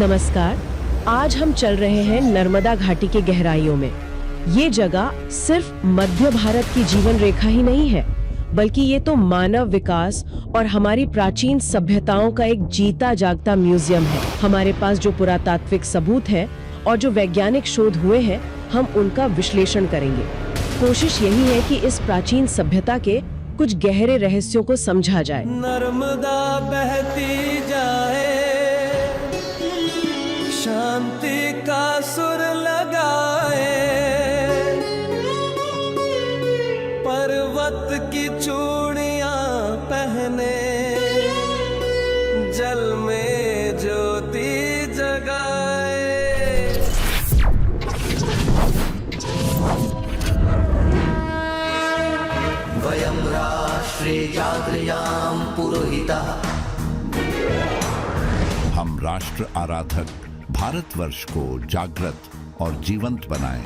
नमस्कार। आज हम चल रहे हैं नर्मदा घाटी के गहराइयों में। ये जगह सिर्फ मध्य भारत की जीवन रेखा ही नहीं है, बल्कि ये तो मानव विकास और हमारी प्राचीन सभ्यताओं का एक जीता जागता म्यूजियम है। हमारे पास जो पुरातात्विक सबूत है और जो वैज्ञानिक शोध हुए हैं, हम उनका विश्लेषण करेंगे। कोशिश यही है कि इस प्राचीन सभ्यता के कुछ गहरे रहस्यों को समझा जाए। नर्मदा बहती जाए, शांति का सुर लगाए, पर्वत की चूड़ियां पहने, जल में ज्योति जगाए। वयं राष्ट्रे जागृयां पुरोहितः। हम राष्ट्र आराधक भारतवर्ष को जागृत और जीवंत बनाएं।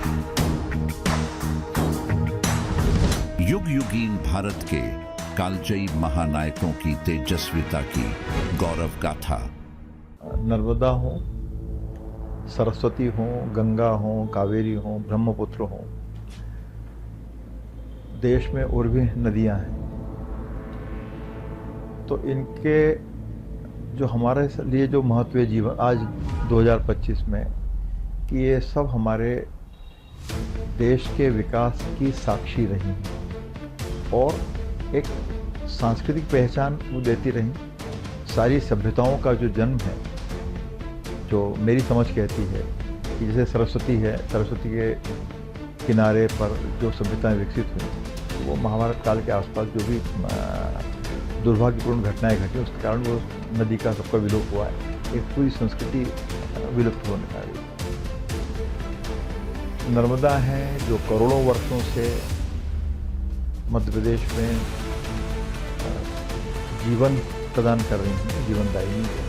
युग युगीन भारत के कालजयी महानायकों की तेजस्विता की गौरव गाथा। नर्मदा हो, सरस्वती हो, गंगा हो, कावेरी हो, ब्रह्मपुत्र हो, देश में और भी नदियां हैं, तो इनके जो हमारे लिए जो महत्व है जीवन आज 2025 में, कि ये सब हमारे देश के विकास की साक्षी रही हैं और एक सांस्कृतिक पहचान वो देती रही। सारी सभ्यताओं का जो जन्म है, जो मेरी समझ कहती है कि जैसे सरस्वती है, सरस्वती के किनारे पर जो सभ्यताएं विकसित हुई, वो महाभारत काल के आसपास जो भी दुर्भाग्यपूर्ण घटनाएं घटी, उसके कारण वो नदी का सबका विलोप हुआ है। एक पूरी संस्कृति विलुप्त होने का नर्मदा है जो करोड़ों वर्षों से मध्य प्रदेश में जीवन प्रदान कर रही हैं, जीवनदायिनी है,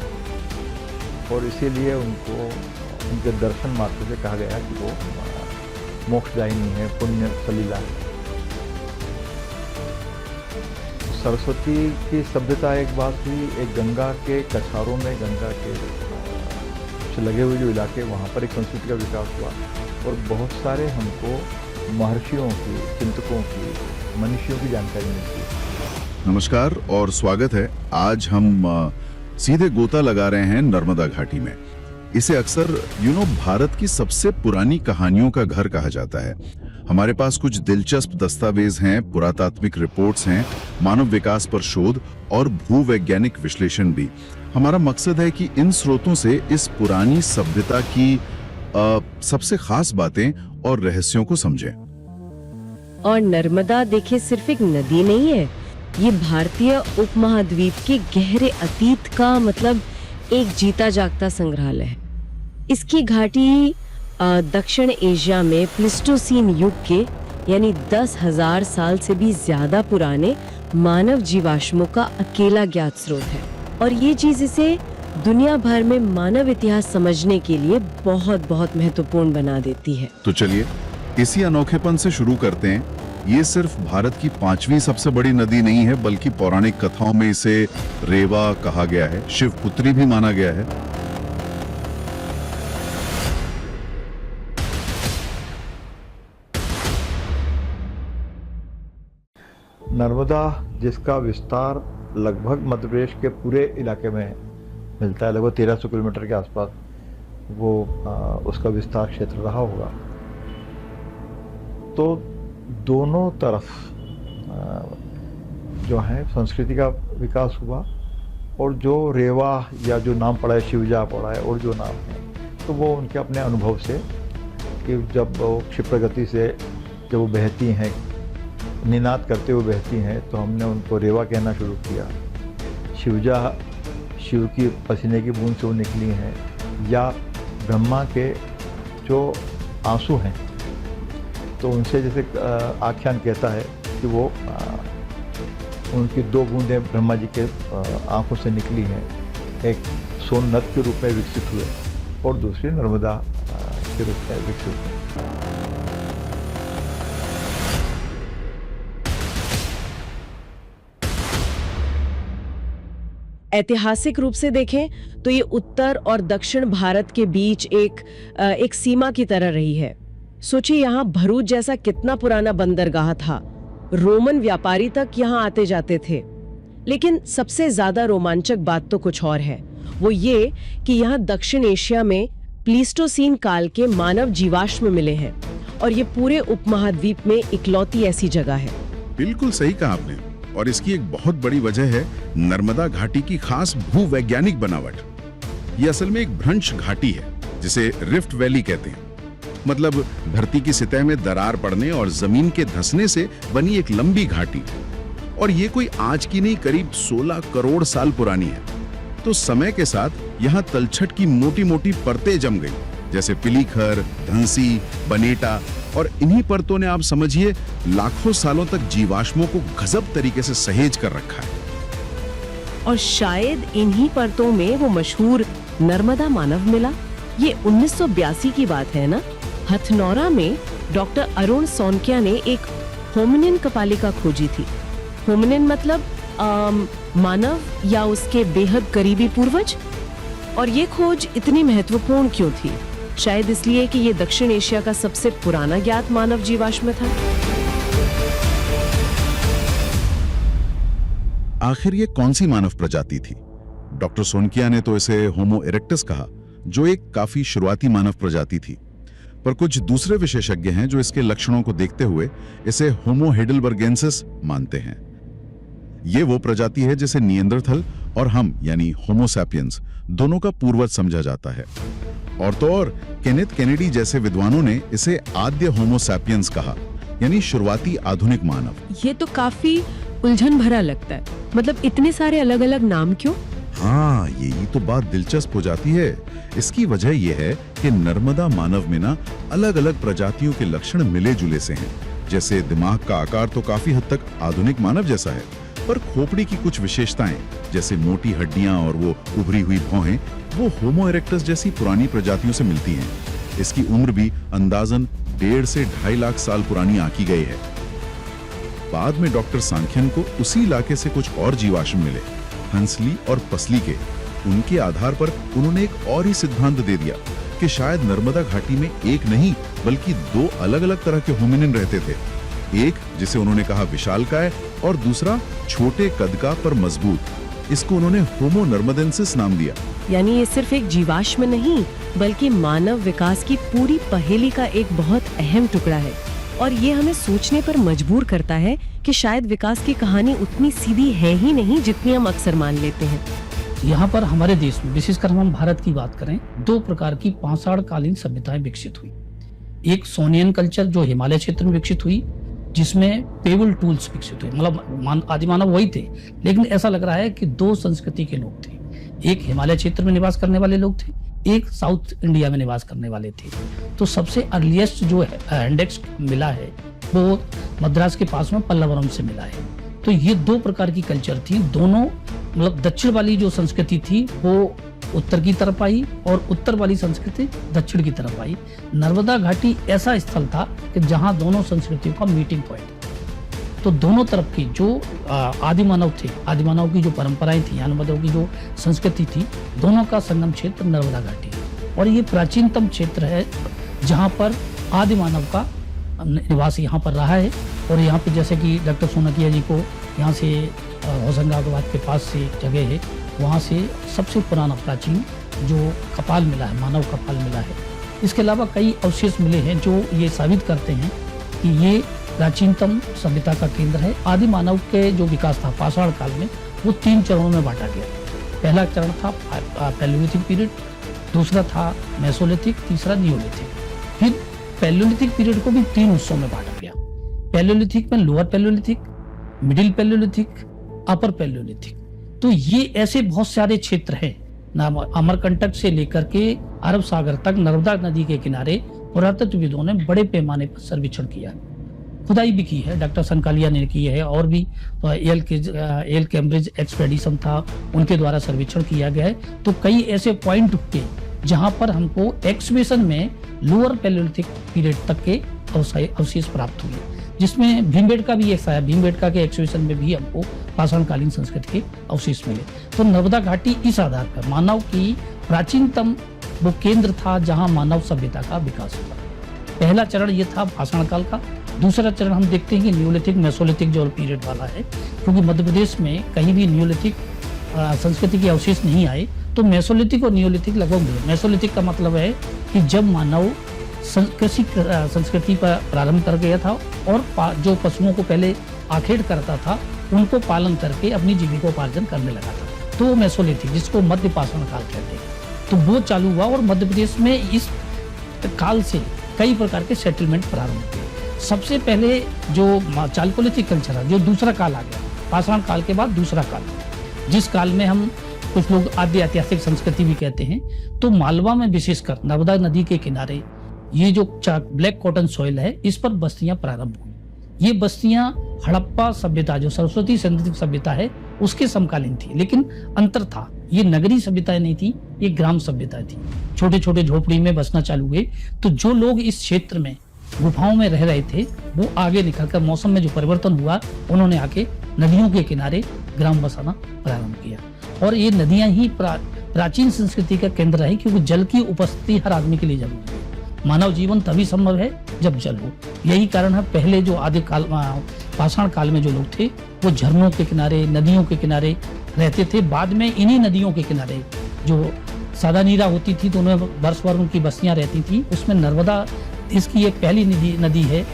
और इसीलिए उनको उनके दर्शन मात्र से कहा गया कि वो मोक्षदायिनी है, पुण्य सलीला है। सरस्वती की सभ्यता एक बात हुई, एक गंगा के कछारों में, गंगा के से लगे हुए जो इलाके, वहाँ पर एक संस्कृति का विकास हुआ और बहुत सारे हमको महर्षियों की, चिंतकों की, मनीषियों की जानकारी मिलती है। नमस्कार और स्वागत है। आज हम सीधे गोता लगा रहे हैं नर्मदा घाटी में। इसे अक्सर भारत की सबसे पुरानी कहानियों का घर कहा जाता है। हमारे पास कुछ दिलचस्प दस्तावेज हैं, पुरातात्विक रिपोर्ट्स हैं, मानव विकास पर शोध और भूवैज्ञानिक विश्लेषण भी। हमारा मकसद है कि इन स्रोतों से इस पुरानी सभ्यता की सबसे खास बातें और रहस्यों को समझें। और नर्मदा देखिए सिर्फ एक नदी नहीं है, ये भारतीय उपमहाद्वीप के गहरे अतीत का एक जीता जागता संग्रहालय है। इसकी घाटी दक्षिण एशिया में प्लिस्टोसीन युग के यानी 10,000 साल से भी ज्यादा पुराने मानव जीवाश्मों का अकेला ज्ञात स्रोत है, और ये चीज इसे दुनिया भर में मानव इतिहास समझने के लिए बहुत बहुत महत्वपूर्ण बना देती है। तो चलिए इसी अनोखेपन से शुरू करते हैं। ये सिर्फ भारत की 5वीं सबसे बड़ी नदी नहीं है, बल्कि पौराणिक कथाओं में इसे रेवा कहा गया है, शिवपुत्री भी माना गया है। नर्मदा जिसका विस्तार लगभग मध्य प्रदेश के पूरे इलाके में मिलता है, लगभग 1300 किलोमीटर के आसपास वो उसका विस्तार क्षेत्र रहा होगा, तो दोनों तरफ जो है संस्कृति का विकास हुआ, और जो रेवा या जो नाम पड़ा है, शिवजा पड़ा है, और जो नाम है, तो वो उनके अपने अनुभव से कि जब वो क्षिप्र गति से जब वो बहती हैं, निनाद करते हुए बहती हैं, तो हमने उनको रेवा कहना शुरू किया। शिवजा शिव की पसीने की बूंद से वो निकली हैं, या ब्रह्मा के जो आंसू हैं, तो उनसे जैसे आख्यान कहता है कि वो उनकी 2 बूंदें ब्रह्मा जी के आंखों से निकली हैं, एक सोन नद के रूप में विकसित हुए और दूसरी नर्मदा के रूप में विकसित हुए। ऐतिहासिक रूप से देखें तो ये उत्तर और दक्षिण भारत के बीच एक सीमा की तरह रही है। सोचिए यहाँ भरूच जैसा कितना पुराना बंदरगाह था, रोमन व्यापारी तक यहाँ आते जाते थे। लेकिन सबसे ज्यादा रोमांचक बात तो कुछ और है, वो ये कि यहाँ दक्षिण एशिया में प्लीस्टोसीन काल के मानव जीवाश्म मिले हैं और ये पूरे उपमहाद्वीप में इकलौती ऐसी जगह है। बिल्कुल सही कहा आपने, और इसकी एक बहुत बड़ी वजह है नर्मदा घाटी की खास भूवैज्ञानिक बनावट। ये असल में एक भ्रंश घाटी है जिसे रिफ्ट वैली कहते हैं। मतलब धरती की सतह में दरार पड़ने और जमीन के धंसने से बनी एक लंबी घाटी, और ये कोई आज की नहीं, करीब 16 करोड़ साल पुरानी है। तो समय के साथ यहाँ तलछट की मोटी मोटी परतें जम गई, जैसे पिलीखर, धंसी, बनेटा, और इन्हीं परतों ने आप समझिए लाखों सालों तक जीवाश्मों को गजब तरीके से सहेज कर रखा है। और शायद इन्हीं परतों में वो मशहूर नर्मदा मानव मिला। ये 1982 की बात है ना। हथनौरा में डॉक्टर अरुण सोनकिया ने एक होमिनिन कपालिका खोजी थी। होमिनिन मतलब मानव या उसके बेहद करीबी पूर्वज। और ये खोज इतनी महत्वपूर्ण क्यों थी? शायद इसलिए कि ये दक्षिण एशिया का सबसे पुराना ज्ञात मानव जीवाश्म था। आखिर ये कौन सी मानव प्रजाति थी? डॉक्टर सोनकिया ने तो इसे होमो इरेक्टस कहा, जो एक काफी शुरुआती मानव प्रजाति थी। पर कुछ दूसरे विशेषज्ञ हैं जो इसके लक्षणों को देखते हुए इसे होमो हेडलबर्गेंसिस मानते हैं। ये वो प्रजाति है जिसे निएंडरथल और हम यानी होमो सैपियंस दोनों का पूर्वज समझा जाता है। और तो और केनेथ केनेडी जैसे विद्वानों ने इसे आद्य होमो सैपियंस कहा, यानी शुरुआती आधुनिक मानव। ये तो काफी उलझन भरा लगता है। मतलब इतने सारे अलग अलग नाम क्यों? हाँ, यही तो बात दिलचस्प हो जाती है। इसकी वजह यह है कि नर्मदा मानव में ना अलग अलग प्रजातियों के लक्षण मिले जुले से हैं। जैसे दिमाग का आकार तो काफी हद तक आधुनिक मानव जैसा है, पर खोपड़ी की कुछ विशेषताएं जैसे मोटी हड्डियां और वो उभरी हुई भौहें वो होमो इरेक्टस जैसी पुरानी प्रजातियों से मिलती हैं। इसकी उम्र भी अंदाजन 1.5 से 2.5 लाख साल पुरानी आंकी गई है। बाद में डॉक्टर सांख्यन को उसी इलाके से कुछ और जीवाश्म मिले, हंसली और पसली के। उनके आधार पर उन्होंने एक और ही सिद्धांत दे दिया कि शायद नर्मदा घाटी में एक नहीं बल्कि 2 अलग अलग तरह के होमिनिन रहते थे। एक जिसे उन्होंने कहा विशालकाय और दूसरा छोटे कद का पर मजबूत। इसको उन्होंने होमो नर्मदेंसिस नाम दिया। यानी ये सिर्फ एक जीवाश्म नहीं बल्कि मानव विकास की पूरी पहेली का एक बहुत अहम टुकड़ा है। और ये हमें सोचने पर मजबूर करता है कि शायद विकास की कहानी उतनी सीधी है ही नहीं जितनी हम अक्सर मान लेते हैं। यहाँ पर हमारे देश में विशेषकर हम भारत की बात करें, 2 प्रकार की पाषाण कालीन सभ्यताएं विकसित हुई। एक सोनियन कल्चर जो हिमालय क्षेत्र में विकसित हुई, जिसमें पेबल टूल्स विकसित हुए। मतलब आदिमानव वही थे, लेकिन ऐसा लग रहा है कि 2 संस्कृति के लोग थे। एक हिमालय क्षेत्र में निवास करने वाले लोग थे, एक साउथ इंडिया में निवास करने वाले थे। तो सबसे अर्लीस्ट जो है इंडेक्स मिला है वो मद्रास के पास में पल्लवरम से मिला है। तो ये 2 प्रकार की कल्चर थी। दोनों मतलब दक्षिण वाली जो संस्कृति थी वो उत्तर की तरफ आई और उत्तर वाली संस्कृति दक्षिण की तरफ आई। नर्मदा घाटी ऐसा स्थल था कि जहां दोनों संस्कृतियों का मीटिंग पॉइंट। तो दोनों तरफ की जो आदिमानव थे, आदिमानव की जो परंपराएं थी, आदिमानव की जो संस्कृति थी, दोनों का संगम क्षेत्र नर्मदा घाटी है। और ये प्राचीनतम क्षेत्र है जहाँ पर आदिमानव का निवास यहाँ पर रहा है। और यहाँ पे जैसे कि डॉक्टर सोनकिया जी को यहाँ से होशंगाबाद के पास से जगह है, वहाँ से सबसे पुराना प्राचीन जो कपाल मिला है, मानव कपाल मिला है। इसके अलावा कई अवशेष मिले हैं जो ये साबित करते हैं कि ये प्राचीनतम सभ्यता का केंद्र है। आदि मानव के जो विकास था पाषाण काल में वो 3 चरणों में बांटा गया। पहला चरण था पैलियोलिथिक पीरियड, दूसरा था मेसोलिथिक, तीसरा नियोलिथिक। फिर पैलियोलिथिक पीरियड को भी 3 हिस्सों में बांटा गया। पैलियोलिथिक में लोअर पैलियोलिथिक, मिडिल पैलियोलिथिक, अपर पैलियोलिथिक। तो ये ऐसे बहुत सारे क्षेत्र हैं ना, अमरकंटक से लेकर के अरब सागर तक नर्मदा नदी के किनारे पुरातत्वविदों ने बड़े पैमाने पर सर्वेक्षण किया, खुदाई भी की है। डॉक्टर संकालिया ने की है और भी एल कैम्ब्रिज एक्सपेडिशन था, उनके द्वारा सर्वेक्षण किया गया है। तो कई ऐसे पॉइंट थे जहां पर हमको एक्सकवेशन में लोअर पैलियोलिथिक पीरियड तक के अवशेष प्राप्त हुए। जिसमें भीमबेटका भी एक आया। भीमबेटका के एक्सहिबिशन में भी हमको पाषाणकालीन संस्कृति के अवशेष मिले। तो नर्मदा घाटी इस आधार पर मानव की प्राचीनतम वो केंद्र था जहां मानव सभ्यता का विकास हुआ। पहला चरण ये था पाषाण काल का। दूसरा चरण हम देखते हैं कि न्यूलिथिक मेसोलिथिक जो पीरियड वाला है, क्योंकि मध्य प्रदेश में कहीं भी न्यूलिथिक संस्कृति के अवशेष नहीं आए, तो मेसोलिथिक और न्यूलिथिक लगभग मिले। मेसोलिथिक का मतलब है कि जब मानव कृषि संस्कृति पर प्रारंभ कर गया था और जो पशुओं को पहले आखेट करता था उनको पालन करके अपनी जीविकोपार्जन करने लगा था, तो वो मेसोलिथिक, जिसको मध्य पाषाण काल कहते हैं, तो वो चालू हुआ। और मध्य प्रदेश में इस काल से कई प्रकार के सेटलमेंट प्रारंभ हुए। सबसे पहले जो चालकोलिथिक कल्चर है, जो दूसरा काल आ गया, पाषाण काल के बाद दूसरा काल, जिस काल में हम कुछ लोग आद्य ऐतिहासिक संस्कृति भी कहते हैं, तो मालवा में विशेषकर नर्मदा नदी के किनारे ये जो ब्लैक कॉटन सॉइल है, इस पर बस्तियां प्रारंभ हुई। ये बस्तियां हड़प्पा सभ्यता, जो सरस्वती सिंधु सभ्यता है, उसके समकालीन थी, लेकिन अंतर था, ये नगरीय सभ्यताएं नहीं थी, ये ग्राम सभ्यता थी। छोटे छोटे झोपड़ी में बसना चालू हुए। तो जो लोग इस क्षेत्र में गुफाओं में रह रहे थे, वो आगे निकलकर मौसम में जो परिवर्तन हुआ, उन्होंने आके नदियों के किनारे ग्राम बसाना प्रारंभ किया। और ये नदियां ही प्राचीन संस्कृति का केंद्र है, क्योंकि जल की उपस्थिति हर आदमी के लिए जरूरी है। मानव जीवन तभी संभव है जब जल हो। यही कारण है पहले जो आदि काल पाषाण काल में जो लोग थे, वो झरनों के किनारे, नदियों के किनारे रहते थे। बाद में इन्हीं नदियों के किनारे जो सादा नीरा होती थी, तो उन्हें वर्ष भर उनकी बस्तियां रहती थी। उसमें नर्मदा इसकी एक पहली नदी है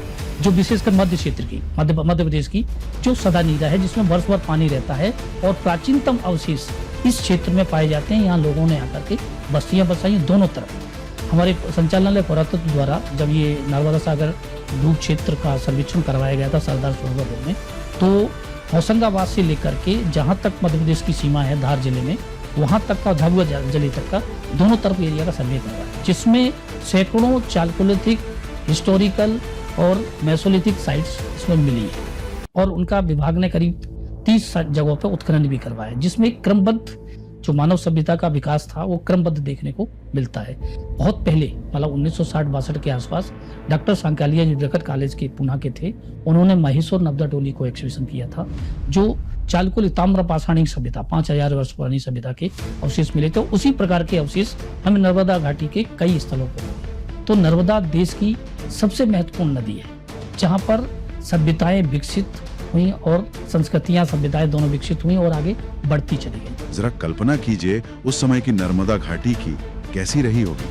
जो विशेषकर मध्य क्षेत्र की, मध्य प्रदेश की, जो सदा नीरा है, जिसमें वर्ष भर पानी रहता है। और प्राचीनतम अवशेष इस क्षेत्र में पाए जाते हैं। यहाँ लोगों ने आकर के बस्तियां बसाई दोनों तरफ। हमारे संचालनालय पुरातत्व द्वारा जब ये नर्मदा सागर भू क्षेत्र का सर्वेक्षण करवाया गया था सरदार सरोवर में, तो होशंगाबाद से लेकर के जहाँ तक मध्य प्रदेश की सीमा है धार जिले में, वहाँ तक का झाबुआ जली तक का दोनों तरफ एरिया का सर्वे करवाया, जिसमें सैकड़ों चालकोलिथिक, हिस्टोरिकल और मेसोलिथिक साइट्स इसमें मिली है। और उनका विभाग ने करीब 30 जगहों पर उत्खनन भी करवाया, जिसमें क्रमबद्ध जो मानव सभ्यता का विकास था वो क्रमबद्ध देखने को मिलता है। बहुत पहले मतलब 1960-62 के आसपास डॉक्टर सांकालिया जो ब्रकट कॉलेज के पुणे के थे, उन्होंने महेश्वर नर्मदा टोली को एक्सहिबिशन किया था, जो चालकुल ताम्र पाषाणिक सभ्यता 5000 वर्ष पुरानी सभ्यता के अवशेष मिले थे। उसी प्रकार के अवशेष हमें नर्मदा घाटी के कई स्थलों पर मिले। तो नर्मदा देश की सबसे महत्वपूर्ण नदी है, जहाँ पर सभ्यताएं विकसित हुई और संस्कृतियां, सभ्यताएं दोनों विकसित हुई और आगे बढ़ती चली गई। जरा कल्पना कीजिए उस समय की नर्मदा घाटी की कैसी रही होगी।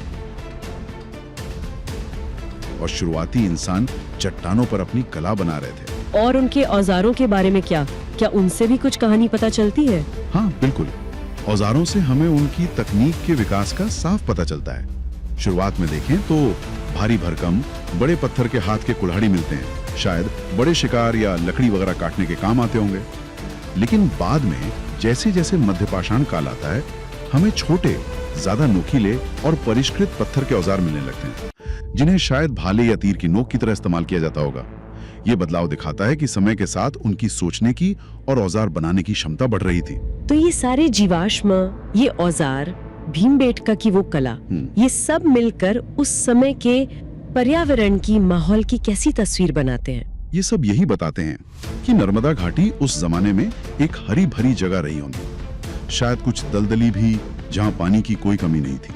और शुरुआती इंसान चट्टानों पर अपनी कला बना रहे थे। और उनके औजारों के बारे में क्या उनसे भी कुछ कहानी पता चलती है? हाँ बिल्कुल, औजारों से हमें उनकी तकनीक के विकास का साफ पता चलता है। शुरुआत में देखें तो भारी भरकम बड़े पत्थर के हाथ के कुल्हाड़ी मिलते हैं, शायद बड़े शिकार या लकड़ी वगैरह काटने के काम आते होंगे। लेकिन बाद में जैसे जैसे मध्यपाषाण काल आता है, हमें छोटे, ज्यादा नोकीले और परिष्कृत पत्थर के औजार मिलने लगते हैं, जिन्हें शायद भाले या तीर की नोक की तरह इस्तेमाल किया जाता होगा। ये बदलाव दिखाता है कि समय के साथ उनकी सोचने की और औजार बनाने की क्षमता बढ़ रही थी। तो ये सारे जीवाश्म, ये औजार, भीमबेटका की वो कला, ये सब मिलकर उस समय के पर्यावरण की, माहौल की कैसी तस्वीर बनाते हैं? ये सब यही बताते हैं कि नर्मदा घाटी उस जमाने में एक हरी भरी जगह रही होगी, शायद कुछ दलदली भी, जहां पानी की कोई कमी नहीं थी।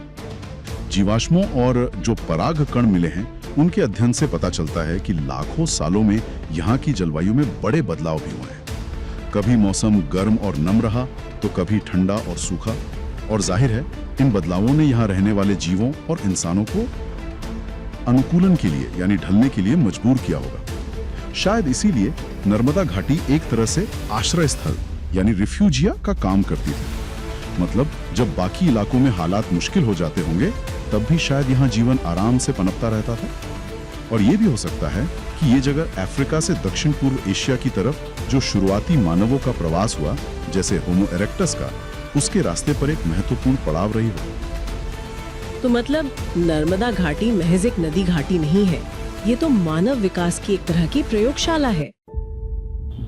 जीवाश्मों और जो पराग कण मिले हैं, उनके अध्ययन से पता चलता है कि लाखों सालों में यहाँ की जलवायु में बड़े बदलाव भी हुए हैं। कभी मौसम गर्म और नम रहा, तो कभी ठंडा और सूखा। और जाहिर है इन बदलावों ने यहाँ रहने वाले जीवों और इंसानों को अनुकूलन के लिए यानी ढलने के लिए मजबूर किया होगा। शायद इसीलिए नर्मदा घाटी एक तरह से आश्रय स्थल यानी रिफ्यूजिया का काम करती थी। मतलब जब बाकी इलाकों में हालात मुश्किल हो जाते होंगे, तब भी शायद यहाँ जीवन आराम से पनपता रहता था। और ये भी हो सकता है कि ये जगह अफ्रीका से दक्षिण पूर्व एशिया की तरफ जो शुरुआती मानवों का प्रवास हुआ, जैसे होमो इरेक्टस का, उसके रास्ते पर एक महत्वपूर्ण पड़ाव रही हो। तो मतलब नर्मदा घाटी महज एक नदी घाटी नहीं है, ये तो मानव विकास की एक तरह की प्रयोगशाला है।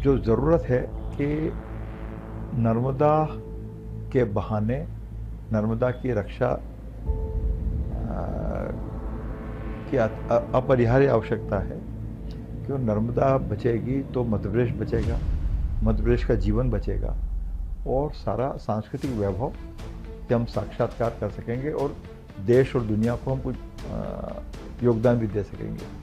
जो जरूरत है कि नर्मदा के बहाने नर्मदा की रक्षा की अपरिहार्य आवश्यकता है, क्यों नर्मदा बचेगी तो मध्य प्रदेश बचेगा, मध्य प्रदेश का जीवन बचेगा और सारा सांस्कृतिक वैभव से हम साक्षात्कार कर सकेंगे और देश और दुनिया को हम कुछ योगदान भी दे सकेंगे।